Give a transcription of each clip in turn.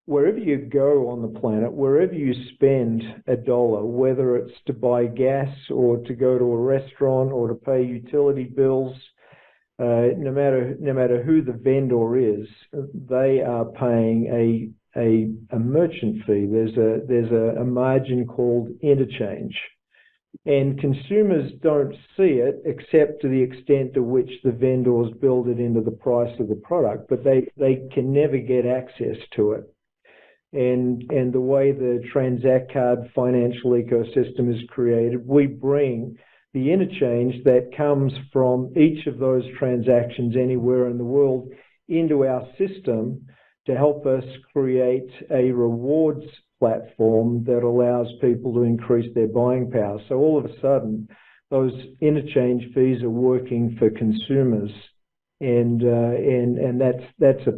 wherever you go on the planet, wherever you spend a dollar, whether it's to buy gas or to go to a restaurant or to pay utility bills, no matter who the vendor is, they are paying a merchant fee. There's a margin called interchange. And consumers don't see it except to the extent to which the vendors build it into the price of the product, but they can never get access to it. And the way the tranzact card financial ecosystem is created, we bring the interchange that comes from each of those transactions anywhere in the world into our system to help us create a rewards platform that allows people to increase their buying power. So all of a sudden, those interchange fees are working for consumers, and that's a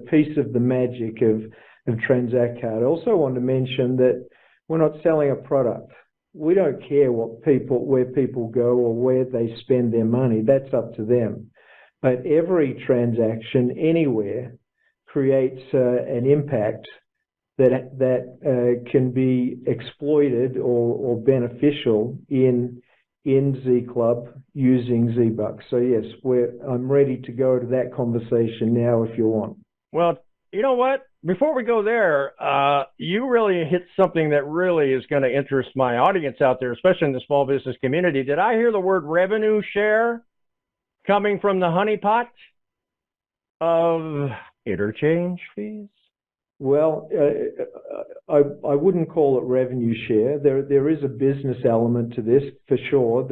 piece of the magic of tranzact card. I also want to mention that we're not selling a product. We don't care where people go or where they spend their money. That's up to them. But every transaction anywhere creates an impact that can be exploited or beneficial in Z Club using Z-Bucks. So yes, I'm ready to go to that conversation now if you want. Well, you know what? Before we go there, you really hit something that really is going to interest my audience out there, especially in the small business community. Did I hear the word revenue share coming from the honeypot of interchange fees? Well, I wouldn't call it revenue share. There is a business element to this for sure.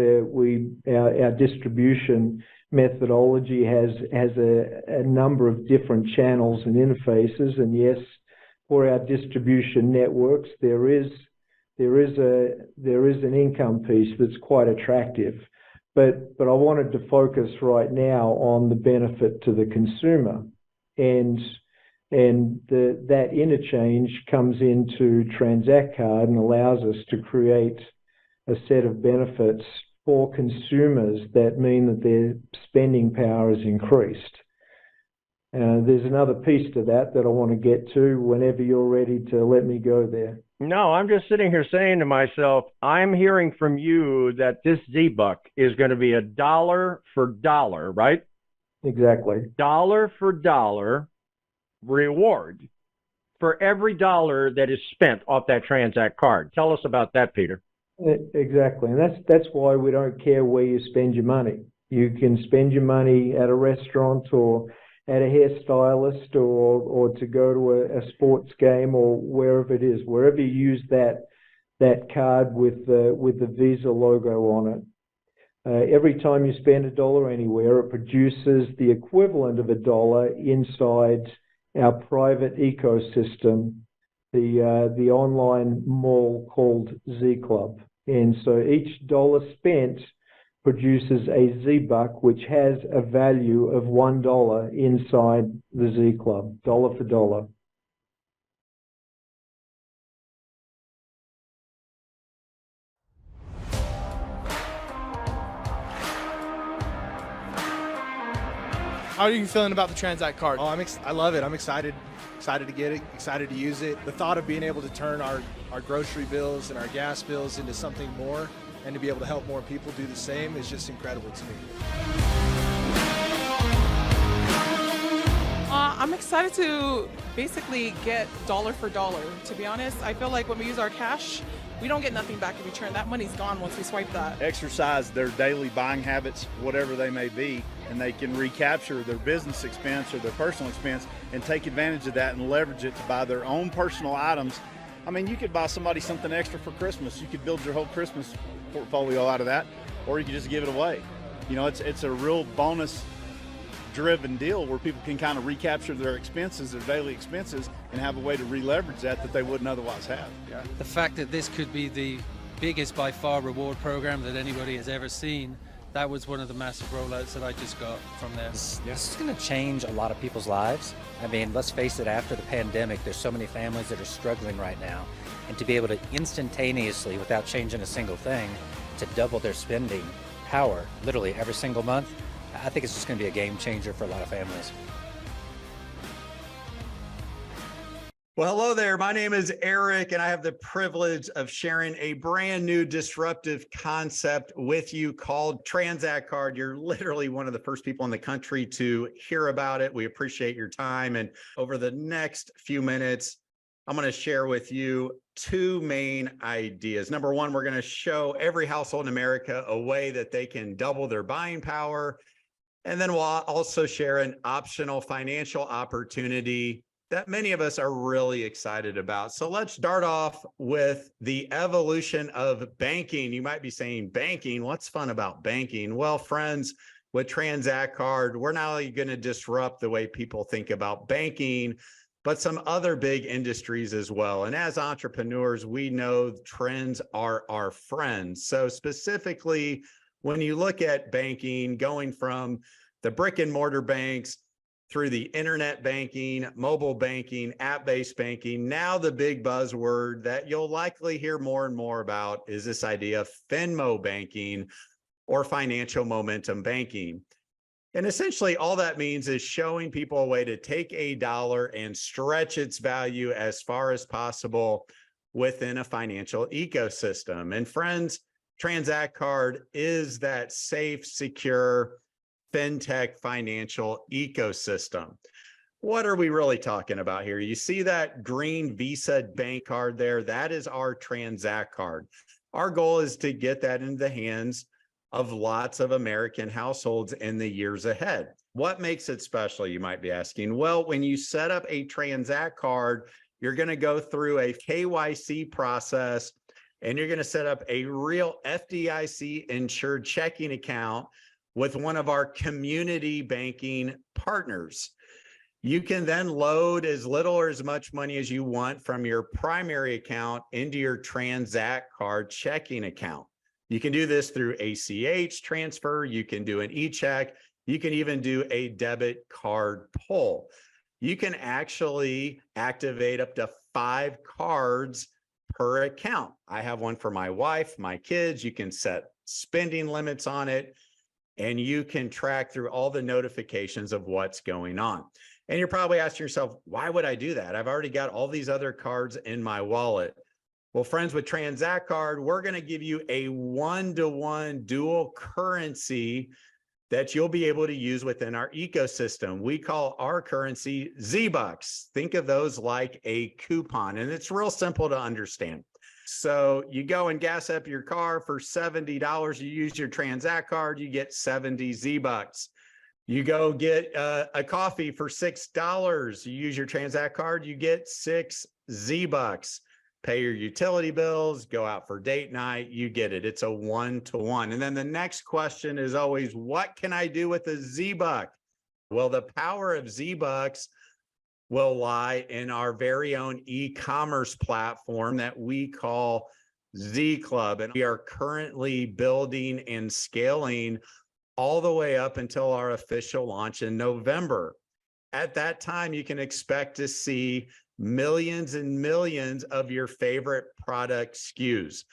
Our distribution methodology has a number of different channels and interfaces, and yes, for our distribution networks, there is an income piece that's quite attractive. But I wanted to focus right now on the benefit to the consumer, and that interchange comes into tranzact card and allows us to create a set of benefits for consumers that mean that their spending power is increased. There's another piece to that I want to get to whenever you're ready to let me go there. No, I'm just sitting here saying to myself, I'm hearing from you that this Z-Buck is going to be a dollar for dollar, right? Exactly. Dollar for dollar reward for every dollar that is spent off that tranzact card. Tell us about that, Peter. Exactly, and that's why we don't care where you spend your money. You can spend your money at a restaurant or at a hairstylist or to go to a sports game or wherever it is, wherever you use that card with the Visa logo on it. Every time you spend a dollar anywhere, it produces the equivalent of a dollar inside our private ecosystem, the online mall called Z Club. And so each dollar spent produces a Z-Buck, which has a value of $1 inside the Z Club, dollar for dollar. How are you feeling about the tranzact card? Oh, I love it. I'm excited to get it, excited to use it. The thought of being able to turn our grocery bills and our gas bills into something more and to be able to help more people do the same is just incredible to me. I'm excited to basically get dollar for dollar. To be honest, I feel like when we use our cash, we don't get nothing back in return. That money's gone once we swipe that. Exercise their daily buying habits, whatever they may be, and they can recapture their business expense or their personal expense and take advantage of that and leverage it to buy their own personal items. I mean, you could buy somebody something extra for Christmas. You could build your whole Christmas portfolio out of that, or you could just give it away. You know, it's a real bonus driven deal where people can kind of recapture their expenses, their daily expenses, and have a way to re-leverage that they wouldn't otherwise have. Yeah. The fact that this could be the biggest by far reward program that anybody has ever seen, that was one of the massive rollouts that I just got from this. This is going to change a lot of people's lives. I mean, let's face it, after the pandemic, there's so many families that are struggling right now. And to be able to instantaneously, without changing a single thing, to double their spending power, literally every single month, I think it's just going to be a game changer for a lot of families. Well, hello there. My name is Eric, and I have the privilege of sharing a brand new disruptive concept with you called Transact Card. You're literally one of the first people in the country to hear about it. We appreciate your time. And over the next few minutes, I'm going to share with you two main ideas. Number one, we're going to show every household in America a way that they can double their buying power. And then we'll also share an optional financial opportunity that many of us are really excited about. So let's start off with the evolution of banking. You might be saying, banking, what's fun about banking? Well, friends, with Transact Card, we're not only going to disrupt the way people think about banking, but some other big industries as well. And as entrepreneurs, we know trends are our friends. So specifically, when you look at banking, going from the brick and mortar banks through the internet banking, mobile banking, app-based banking. Now the big buzzword that you'll likely hear more and more about is this idea of Finmo banking or financial momentum banking. And essentially all that means is showing people a way to take a dollar and stretch its value as far as possible within a financial ecosystem. And friends, Transact Card is that safe, secure, fintech financial ecosystem. What are we really talking about here? You see that green Visa bank card there? That is our Transact Card. Our goal is to get that into the hands of lots of American households in the years ahead. What makes it special, you might be asking? Well, when you set up a Transact Card, you're going to go through a KYC process and you're going to set up a real FDIC insured checking account with one of our community banking partners. You can then load as little or as much money as you want from your primary account into your Transact Card checking account. You can do this through ACH transfer. You can do an e-check. You can even do a debit card pull. You can actually activate up to 5 cards per account. I have one for my wife, my kids. You can set spending limits on it, and you can track through all the notifications of what's going on. And you're probably asking yourself, why would I do that? I've already got all these other cards in my wallet. Well, friends, with Transact Card, we're going to give you a one-to-one dual currency that you'll be able to use within our ecosystem. We call our currency Z-Bucks. Think of those like a coupon, and it's real simple to understand. So you go and gas up your car for $70. You use your Transact Card, you get 70 Z-Bucks. You go get a coffee for $6. You use your Transact Card, you get 6 Z-Bucks. Pay your utility bills, go out for date night, you get it. It's a one-to-one. And then the next question is always, what can I do with a Z-Buck? Well, the power of Z-Bucks will lie in our very own e-commerce platform that we call Z Club. And we are currently building and scaling all the way up until our official launch in November. At that time, you can expect to see millions and millions of your favorite product SKUs.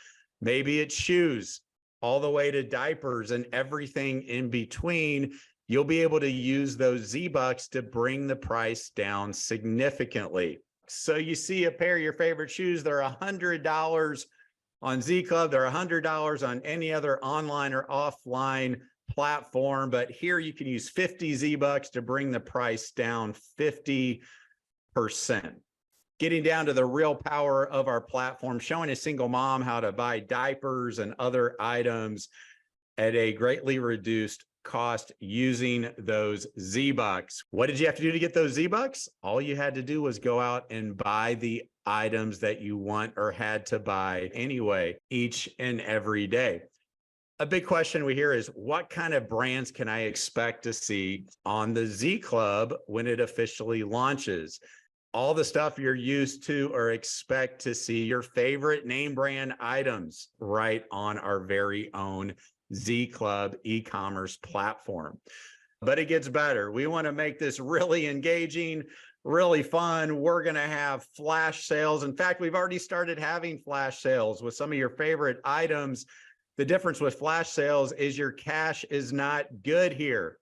Maybe it's shoes, all the way to diapers and everything in between. You'll be able to use those Z-Bucks to bring the price down significantly. So you see a pair of your favorite shoes, they're $100 on Z Club, they're $100 on any other online or offline platform, but here you can use 50 Z-Bucks to bring the price down 50%. Getting down to the real power of our platform, showing a single mom how to buy diapers and other items at a greatly reduced cost using those Z-Bucks. What did you have to do to get those Z-Bucks? All you had to do was go out and buy the items that you want or had to buy anyway, each and every day. A big question we hear is, what kind of brands can I expect to see on the Z Club when it officially launches? All the stuff you're used to or expect to see, your favorite name brand items right on our very own Z Club e-commerce platform. But it gets better. We want to make this really engaging, really fun. We're going to have flash sales. In fact, we've already started having flash sales with some of your favorite items. The difference with flash sales is your cash is not good here.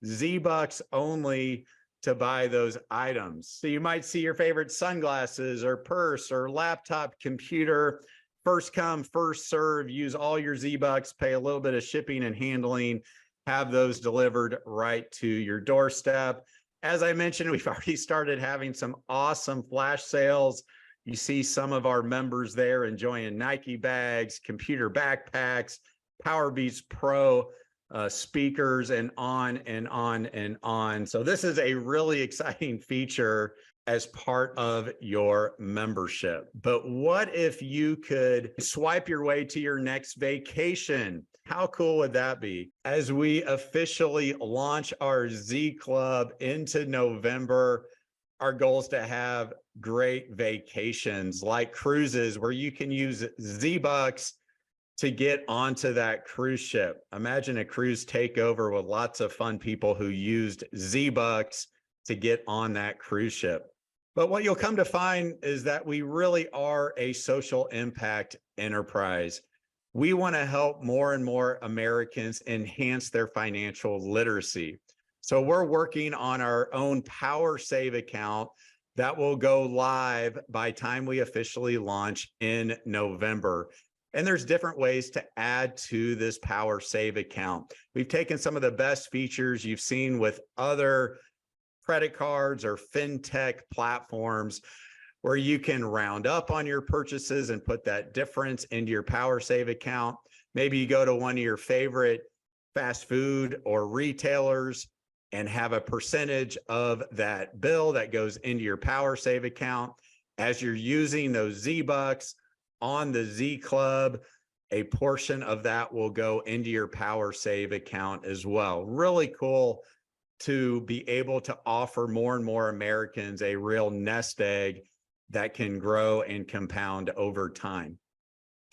Z-Bucks only to buy those items. So you might see your favorite sunglasses or purse or laptop, computer, first come, first serve, use all your Z-Bucks, pay a little bit of shipping and handling, have those delivered right to your doorstep. As I mentioned, we've already started having some awesome flash sales. You see some of our members there enjoying Nike bags, computer backpacks, PowerBeats Pro speakers, and on and on and on. So this is a really exciting feature as part of your membership. But what if you could swipe your way to your next vacation? How cool would that be? As we officially launch our Z Club into November, our goal is to have great vacations like cruises where you can use Z-Bucks to get onto that cruise ship. Imagine a cruise takeover with lots of fun people who used Z-Bucks to get on that cruise ship. But what you'll come to find is that we really are a social impact enterprise. We want to help more and more Americans enhance their financial literacy. So we're working on our own Power Save account that will go live by time we officially launch in November. And there's different ways to add to this Power Save account. We've taken some of the best features you've seen with other credit cards or fintech platforms where you can round up on your purchases and put that difference into your Power Save account. Maybe you go to one of your favorite fast food or retailers and have a percentage of that bill that goes into your Power Save account. As you're using those Z-Bucks on the Z Club, a portion of that will go into your Power Save account as well. Really cool to be able to offer more and more Americans a real nest egg that can grow and compound over time.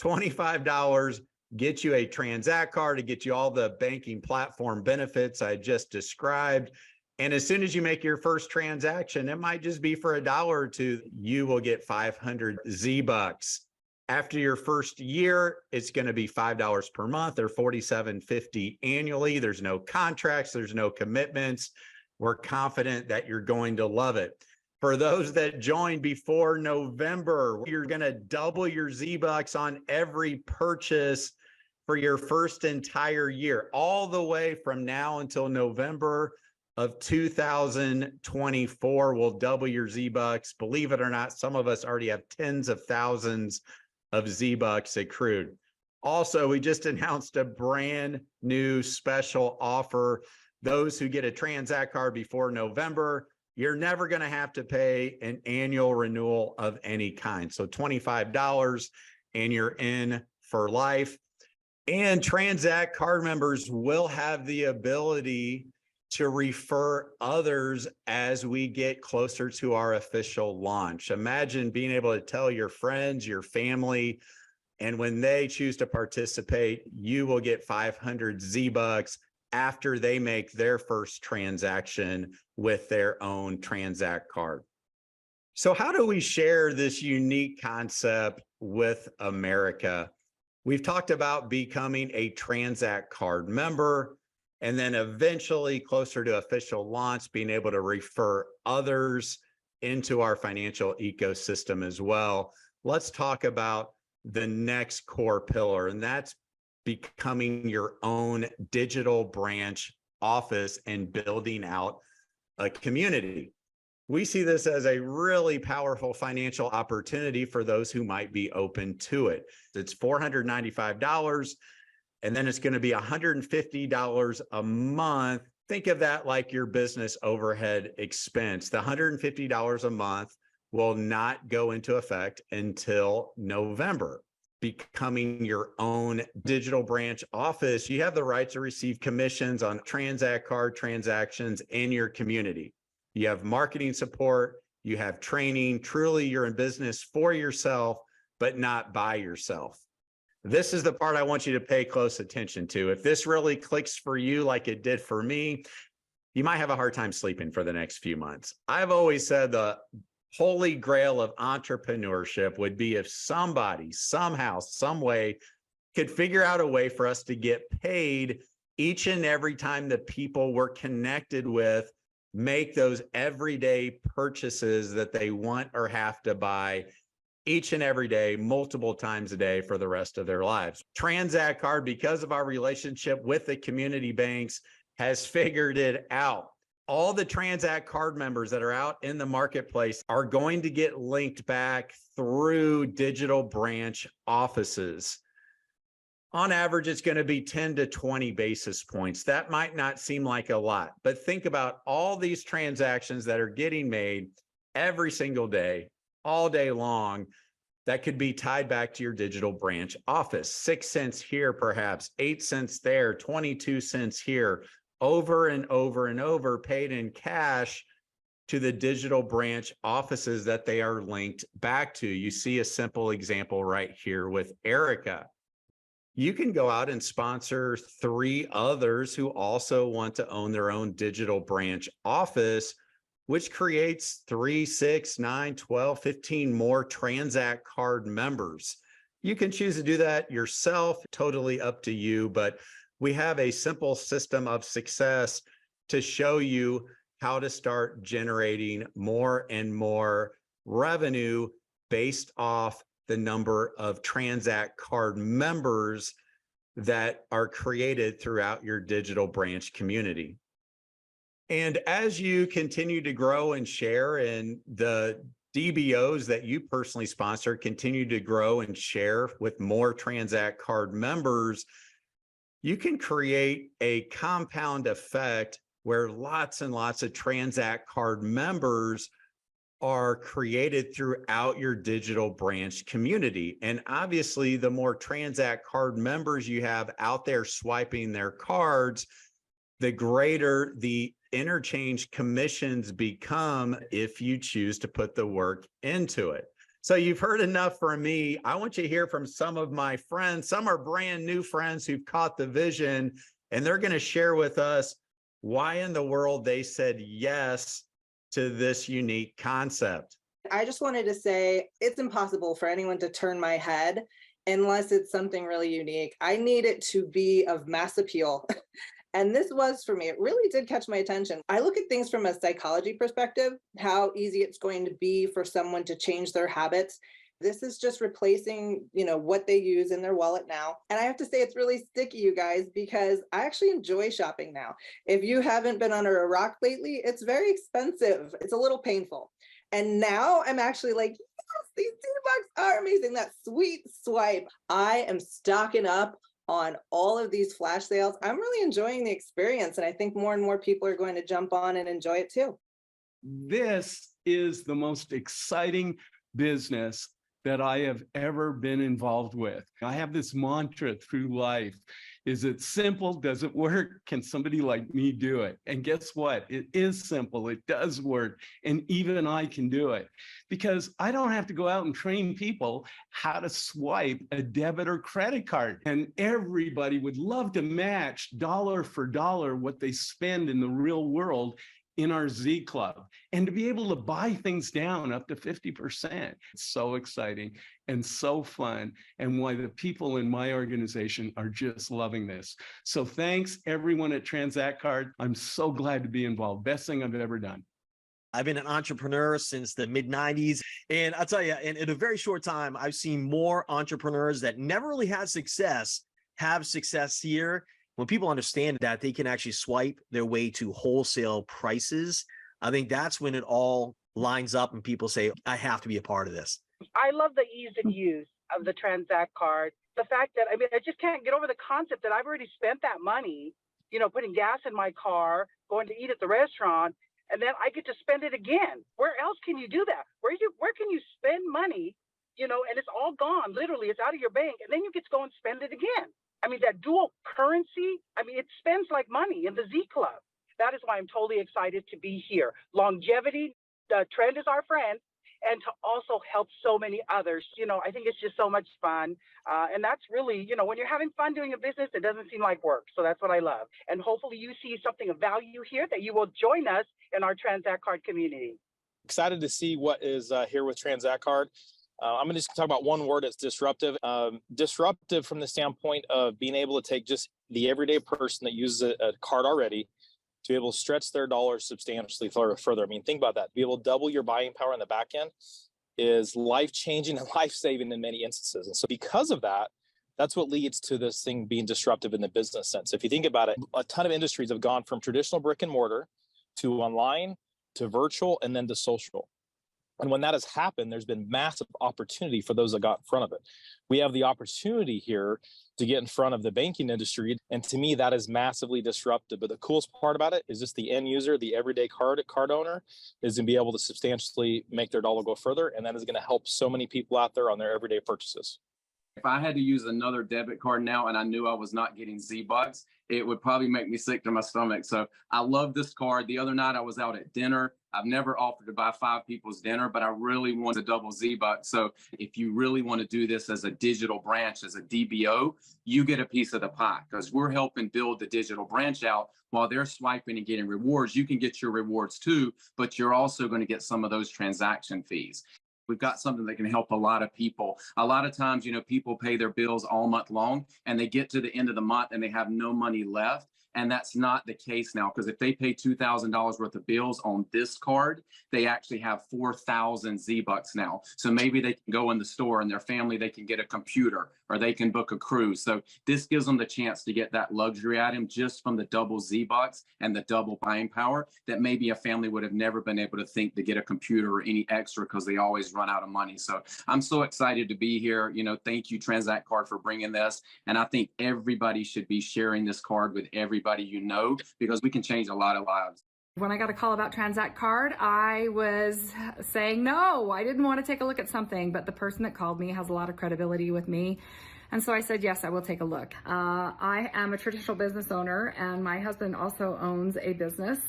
$25 gets you a transact card to get you all the banking platform benefits I just described. And as soon as you make your first transaction, it might just be for $1 or $2, you will get 500 Z-Bucks. After your first year, it's going to be $5 per month or $47.50 annually. There's no contracts, there's no commitments. We're confident that you're going to love it. For those that join before November, you're going to double your Z-Bucks on every purchase for your first entire year, all the way from now until November of 2024. We'll double your Z-Bucks. Believe it or not, some of us already have tens of thousands of Z-Bucks accrued. Also, we just announced a brand new special offer. Those who get a transact card before November, you're never going to have to pay an annual renewal of any kind. So $25 and you're in for life. And transact card members will have the ability to refer others as we get closer to our official launch. Imagine being able to tell your friends, your family, and when they choose to participate, you will get 500 Z-Bucks after they make their first transaction with their own transact card. So how do we share this unique concept with America? We've talked about becoming a transact card member, and then eventually closer to official launch, being able to refer others into our financial ecosystem as well. Let's talk about the next core pillar, and that's becoming your own digital branch office and building out a community. We see this as a really powerful financial opportunity for those who might be open to it. It's $495. And then it's going to be $150 a month. Think of that like your business overhead expense. The $150 a month will not go into effect until November. Becoming your own digital branch office, you have the right to receive commissions on transact card transactions in your community. You have marketing support, you have training. Truly, you're in business for yourself, but not by yourself. This is the part I want you to pay close attention to. If this really clicks for you like it did for me, you might have a hard time sleeping for the next few months. I've always said the holy grail of entrepreneurship would be if somebody, somehow, some way could figure out a way for us to get paid each and every time the people we're connected with make those everyday purchases that they want or have to buy each and every day, multiple times a day for the rest of their lives. Tranzact Card, because of our relationship with the community banks, has figured it out. All the Tranzact Card members that are out in the marketplace are going to get linked back through digital branch offices. On average, it's going to be 10 to 20 basis points. That might not seem like a lot, but think about all these transactions that are getting made every single day, all day long, that could be tied back to your digital branch office. 6 cents here, perhaps 8 cents there, 22 cents here, over and over and over, paid in cash to the digital branch offices that they are linked back to. You see a simple example right here with Erica. You can go out and sponsor 3 others who also want to own their own digital branch office, which creates 3, 6, 9, 12, 15 more Tranzact Card members. You can choose to do that yourself, totally up to you, but we have a simple system of success to show you how to start generating more and more revenue based off the number of Tranzact Card members that are created throughout your digital branch community. And as you continue to grow and share, and the DBOs that you personally sponsor continue to grow and share with more Tranzact Card members, you can create a compound effect where lots and lots of Tranzact Card members are created throughout your digital branch community. And obviously, the more Tranzact Card members you have out there swiping their cards, the greater the interchange commissions become if you choose to put the work into it. So you've heard enough from me. I want you to hear from some of my friends. Some are brand new friends who've caught the vision, and they're going to share with us why in the world they said yes to this unique concept. I just wanted to say it's impossible for anyone to turn my head unless it's something really unique. I need it to be of mass appeal. And this was for me. It really did catch my attention. I look at things from a psychology perspective, how easy it's going to be for someone to change their habits. This is just replacing, what they use in their wallet now. And I have to say it's really sticky, you guys, because I actually enjoy shopping now. If you haven't been under a rock lately, it's very expensive. It's a little painful. And now I'm actually like, yes, these $2 are amazing. That sweet swipe. I am stocking up on all of these flash sales. I'm really enjoying the experience, and I think more and more people are going to jump on and enjoy it too. This is the most exciting business that I have ever been involved with. I have this mantra through life. Is it simple? Does it work? Can somebody like me do it? And guess what? It is simple. It does work. And even I can do it because I don't have to go out and train people how to swipe a debit or credit card. And everybody would love to match dollar for dollar what they spend in the real world in our Z Club, and to be able to buy things down up to 50%. It's so exciting and so fun, and why the people in my organization are just loving this. So thanks everyone at Tranzact Card. I'm so glad to be involved. Best thing I've ever done. I've been an entrepreneur since the mid-90s. And I'll tell you, in a very short time, I've seen more entrepreneurs that never really had success have success here. When people understand that they can actually swipe their way to wholesale prices, I think that's when it all lines up and people say, I have to be a part of this. I love the ease of use of the Tranzact Card. The fact that, I just can't get over the concept that I've already spent that money, putting gas in my car, going to eat at the restaurant, and then I get to spend it again. Where else can you do that? Where can you spend money, and it's all gone, literally, it's out of your bank, and then you get to go and spend it again. That dual currency, it spends like money in the Z Club. That is why I'm totally excited to be here. Longevity, the trend is our friend, and to also help so many others. I think it's just so much fun. And that's really, when you're having fun doing a business, it doesn't seem like work. So that's what I love. And hopefully you see something of value here, that you will join us in our Tranzact Card community. Excited to see what is here with Tranzact Card. I'm going to just talk about one word. It's disruptive. Disruptive from the standpoint of being able to take just the everyday person that uses a card already to be able to stretch their dollars substantially further. I mean, think about that. To be able to double your buying power on the back end is life-changing and life-saving in many instances. And so because of that, that's what leads to this thing being disruptive in the business sense. If you think about it, a ton of industries have gone from traditional brick and mortar to online to virtual and then to social. And when that has happened, there's been massive opportunity for those that got in front of it. We have the opportunity here to get in front of the banking industry. And to me, that is massively disruptive. But the coolest part about it is just the end user, the everyday card owner, is going to be able to substantially make their dollar go further. And that is going to help so many people out there on their everyday purchases. If I had to use another debit card now and I knew I was not getting Z-Bucks, it would probably make me sick to my stomach. So I love this card. The other night I was out at dinner. I've never offered to buy 5 people's dinner, but I really want a double Z-Bucks. So if you really want to do this as a digital branch, as a DBO, you get a piece of the pie because we're helping build the digital branch out while they're swiping and getting rewards. You can get your rewards too, but you're also going to get some of those transaction fees. We've got something that can help a lot of people. A lot of times, people pay their bills all month long and they get to the end of the month and they have no money left. And that's not the case now, because if they pay $2,000 worth of bills on this card, they actually have 4,000 Z-Bucks now. So maybe they can go in the store and their family, they can get a computer or they can book a cruise. So this gives them the chance to get that luxury item just from the double Z-Bucks and the double buying power that maybe a family would have never been able to think to get a computer or any extra because they always run out of money. So I'm so excited to be here. Thank you, Transact Card, for bringing this. And I think everybody should be sharing this card with everybody because we can change a lot of lives. When I got a call about Transact Card, I was saying no, I didn't want to take a look at something, but the person that called me has a lot of credibility with me. And so I said, yes, I will take a look. I am a traditional business owner and my husband also owns a business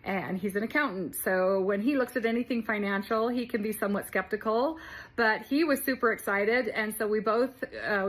and he's an accountant. So when he looks at anything financial, he can be somewhat skeptical, but he was super excited. And so we both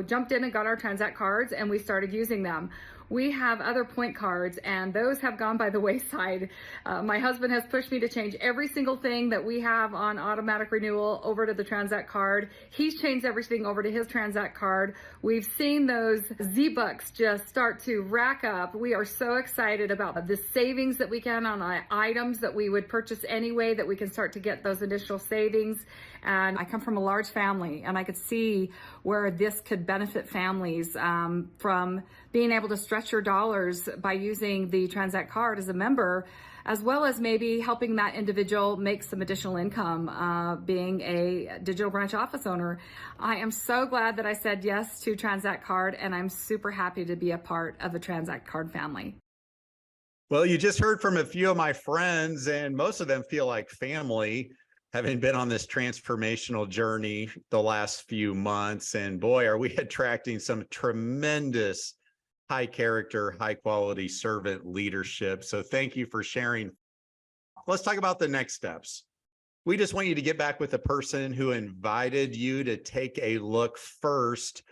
jumped in and got our Transact cards and we started using them. We have other point cards and those have gone by the wayside. My husband has pushed me to change every single thing that we have on automatic renewal over to the Transact card. He's changed everything over to his Transact card. We've seen those Z-Bucks just start to rack up. We are so excited about the savings that we can on items that we would purchase anyway, that we can start to get those initial savings. And I come from a large family and I could see where this could benefit families from being able to stretch your dollars by using the Transact card as a member, as well as maybe helping that individual make some additional income being a digital branch office owner. I am so glad that I said yes to Transact Card and I'm super happy to be a part of the Transact Card family. Well, you just heard from a few of my friends and most of them feel like family, having been on this transformational journey the last few months. And boy, are we attracting some tremendous high character, high quality servant leadership. So thank you for sharing. Let's talk about the next steps. We just want you to get back with the person who invited you to take a look first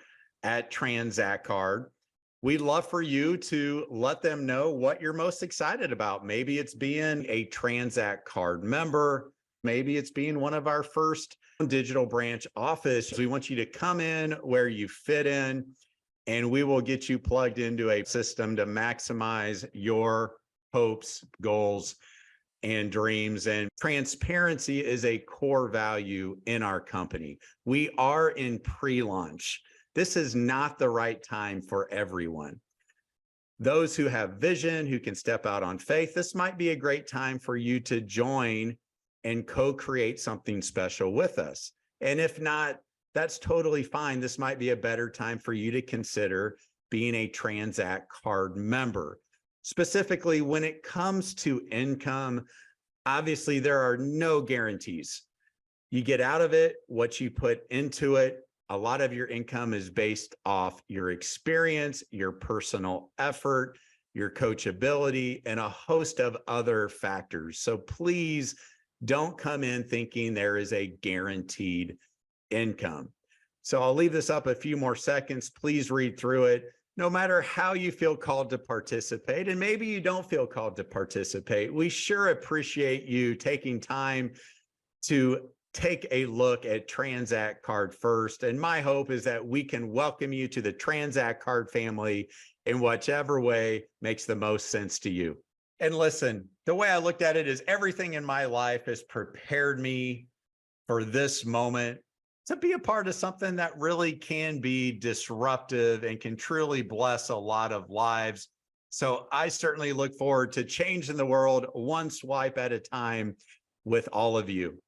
at Transact Card. We'd love for you to let them know what you're most excited about. Maybe it's being a Transact Card member. Maybe it's being one of our first digital branch office. We want you to come in where you fit in, and we will get you plugged into a system to maximize your hopes, goals, and dreams. And transparency is a core value in our company. We are in pre-launch. This is not the right time for everyone. Those who have vision, who can step out on faith, this might be a great time for you to join and co-create something special with us. And if not, that's totally fine. This might be a better time for you to consider being a Transact Card member. Specifically, when it comes to income, obviously there are no guarantees. You get out of it what you put into it. A lot of your income is based off your experience, your personal effort, your coachability, and a host of other factors. So please don't come in thinking there is a guaranteed income. So I'll leave this up a few more seconds. Please read through it. No matter how you feel called to participate, and maybe you don't feel called to participate, we sure appreciate you taking time to take a look at Transact Card first. And my hope is that we can welcome you to the Transact Card family in whichever way makes the most sense to you. And listen, the way I looked at it is everything in my life has prepared me for this moment to be a part of something that really can be disruptive and can truly bless a lot of lives. So I certainly look forward to changing the world one swipe at a time with all of you.